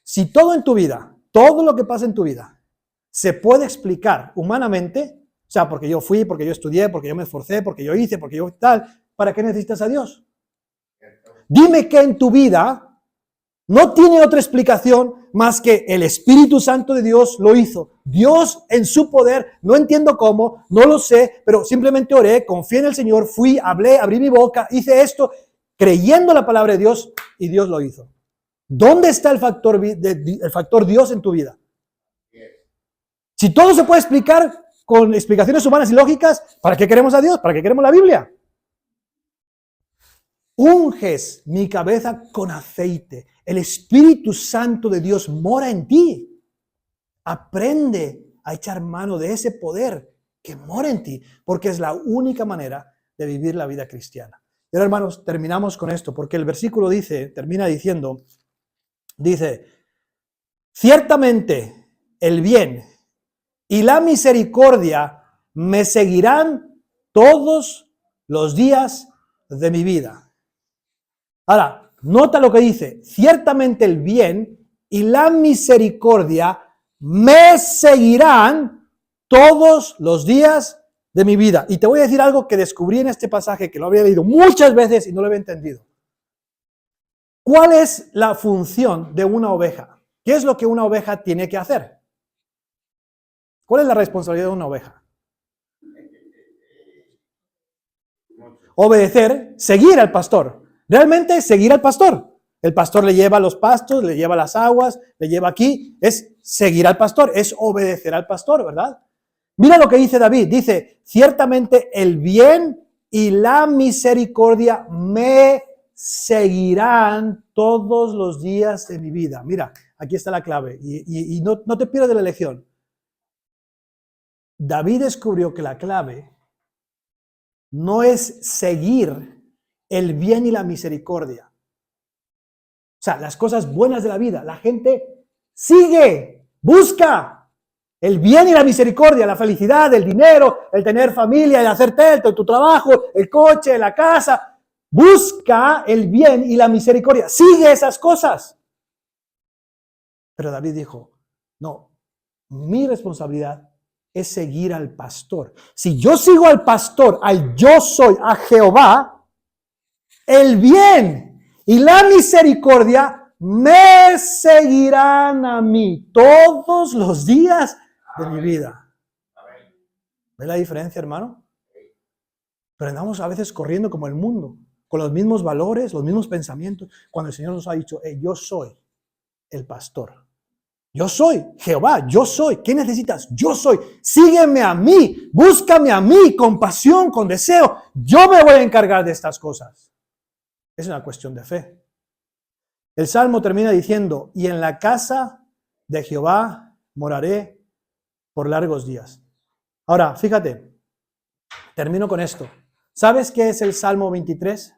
si todo en tu vida, todo lo que pasa en tu vida, se puede explicar humanamente, o sea, porque yo fui, porque yo estudié, porque yo me esforcé, porque yo hice, porque yo tal, ¿para qué necesitas a Dios? Dime que en tu vida no tiene otra explicación más que el Espíritu Santo de Dios lo hizo. Dios en su poder, no entiendo cómo, no lo sé, pero simplemente oré, confié en el Señor, fui, hablé, abrí mi boca, hice esto, creyendo la palabra de Dios y Dios lo hizo. ¿Dónde está el factor Dios en tu vida? Si todo se puede explicar con explicaciones humanas y lógicas, ¿para qué queremos a Dios? ¿Para qué queremos la Biblia? Unges mi cabeza con aceite. El Espíritu Santo de Dios mora en ti. Aprende a echar mano de ese poder que mora en ti, porque es la única manera de vivir la vida cristiana. Y ahora, hermanos, terminamos con esto, porque el versículo termina diciendo, ciertamente el bien y la misericordia me seguirán todos los días de mi vida. Ahora, nota lo que dice, ciertamente el bien y la misericordia me seguirán todos los días de mi vida. Y te voy a decir algo que descubrí en este pasaje, que lo había leído muchas veces y no lo había entendido. ¿Cuál es la función de una oveja? ¿Qué es lo que una oveja tiene que hacer? ¿Cuál es la responsabilidad de una oveja? Obedecer, seguir al pastor. Realmente seguir al pastor. El pastor le lleva los pastos, le lleva las aguas, le lleva aquí. Es seguir al pastor, es obedecer al pastor, ¿verdad? Mira lo que dice David. Dice, ciertamente el bien y la misericordia me seguirán todos los días de mi vida. Mira, aquí está la clave. Y no te pierdas de la lección. David descubrió que la clave no es seguir el bien y la misericordia. O sea, las cosas buenas de la vida. La gente sigue, busca el bien y la misericordia, la felicidad, el dinero, el tener familia, el hacer tu trabajo, el coche, la casa. Busca el bien y la misericordia. Sigue esas cosas. Pero David dijo, no, mi responsabilidad es seguir al pastor. Si yo sigo al pastor, al yo soy, a Jehová, el bien y la misericordia me seguirán a mí todos los días de mi vida. ¿Ves la diferencia, hermano? Pero andamos a veces corriendo como el mundo, con los mismos valores, los mismos pensamientos, cuando el Señor nos ha dicho, yo soy el pastor. Yo soy Jehová, yo soy. ¿Qué necesitas? Yo soy. Sígueme a mí, búscame a mí con pasión, con deseo. Yo me voy a encargar de estas cosas. Es una cuestión de fe. El Salmo termina diciendo, y en la casa de Jehová moraré por largos días. Ahora, fíjate, termino con esto. ¿Sabes qué es el Salmo 23?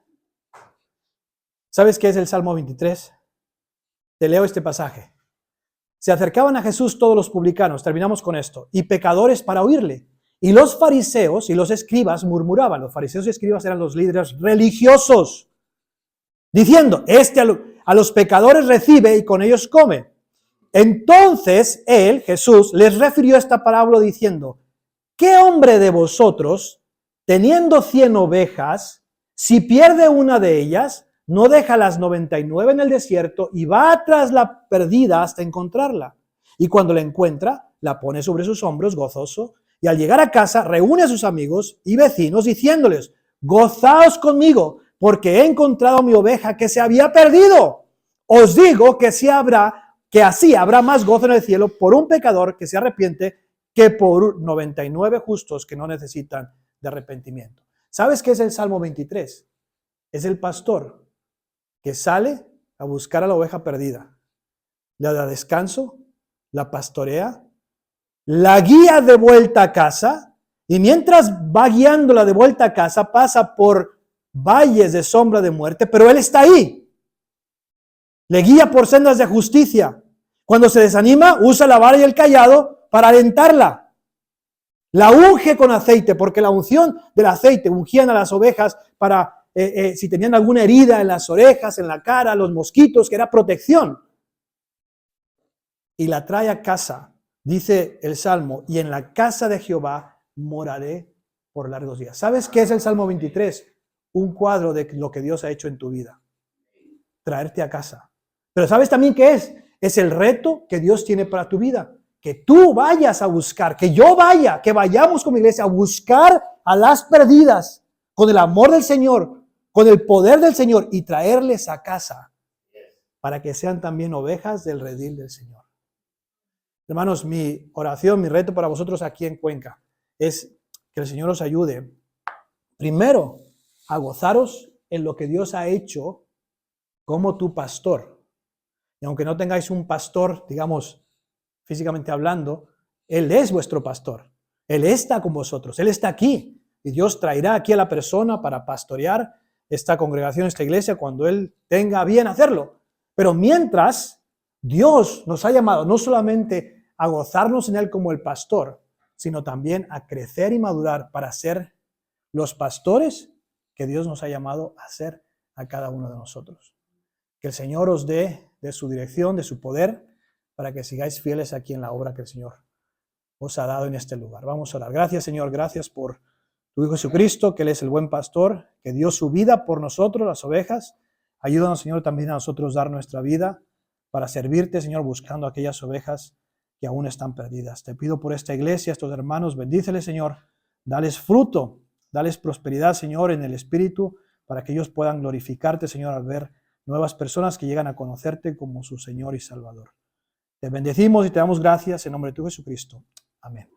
¿Sabes qué es el Salmo 23? Te leo este pasaje. Se acercaban a Jesús todos los publicanos, terminamos con esto, y pecadores para oírle. Y los fariseos y los escribas murmuraban. Los fariseos y escribas eran los líderes religiosos, diciendo, a los pecadores recibe y con ellos come. Entonces él, Jesús, les refirió esta parábola diciendo, ¿qué hombre de vosotros, teniendo 100 ovejas, si pierde una de ellas, no deja las 99 en el desierto y va tras la perdida hasta encontrarla? Y cuando la encuentra, la pone sobre sus hombros gozoso, y al llegar a casa reúne a sus amigos y vecinos diciéndoles, gozaos conmigo, porque he encontrado mi oveja que se había perdido. Os digo que así habrá más gozo en el cielo por un pecador que se arrepiente que por 99 justos que no necesitan de arrepentimiento. ¿Sabes qué es el Salmo 23? Es el pastor que sale a buscar a la oveja perdida, le da descanso, la pastorea, la guía de vuelta a casa, y mientras va guiándola de vuelta a casa, pasa por valles de sombra de muerte, pero él está ahí. Le guía por sendas de justicia. Cuando se desanima, usa la vara y el cayado para alentarla. La unge con aceite, porque la unción del aceite ungían a las ovejas para, si tenían alguna herida en las orejas, en la cara, los mosquitos, que era protección. Y la trae a casa, dice el Salmo, y en la casa de Jehová moraré por largos días. ¿Sabes qué es el Salmo 23? Un cuadro de lo que Dios ha hecho en tu vida. Traerte a casa. Pero ¿sabes también qué es? Es el reto que Dios tiene para tu vida. Que tú vayas a buscar, que yo vaya, que vayamos como iglesia a buscar a las perdidas con el amor del Señor, con el poder del Señor y traerles a casa para que sean también ovejas del redil del Señor. Hermanos, mi oración, mi reto para vosotros aquí en Cuenca es que el Señor os ayude, primero, a gozaros en lo que Dios ha hecho como tu pastor. Y aunque no tengáis un pastor, digamos, físicamente hablando, Él es vuestro pastor. Él está con vosotros, Él está aquí. Y Dios traerá aquí a la persona para pastorear esta congregación, esta iglesia, cuando Él tenga a bien hacerlo. Pero mientras, Dios nos ha llamado no solamente a gozarnos en Él como el pastor, sino también a crecer y madurar para ser los pastores que Dios nos ha llamado a ser a cada uno de nosotros. Que el Señor os dé de su dirección, de su poder, para que sigáis fieles aquí en la obra que el Señor os ha dado en este lugar. Vamos a orar. Gracias, Señor, gracias por tu Hijo Jesucristo, que Él es el buen pastor, que dio su vida por nosotros, las ovejas. Ayúdanos, Señor, también a nosotros dar nuestra vida para servirte, Señor, buscando aquellas ovejas que aún están perdidas. Te pido por esta iglesia, estos hermanos, bendíceles, Señor, dales fruto, dales prosperidad, Señor, en el Espíritu, para que ellos puedan glorificarte, Señor, al ver nuevas personas que llegan a conocerte como su Señor y Salvador. Te bendecimos y te damos gracias en nombre de tu Jesucristo. Amén.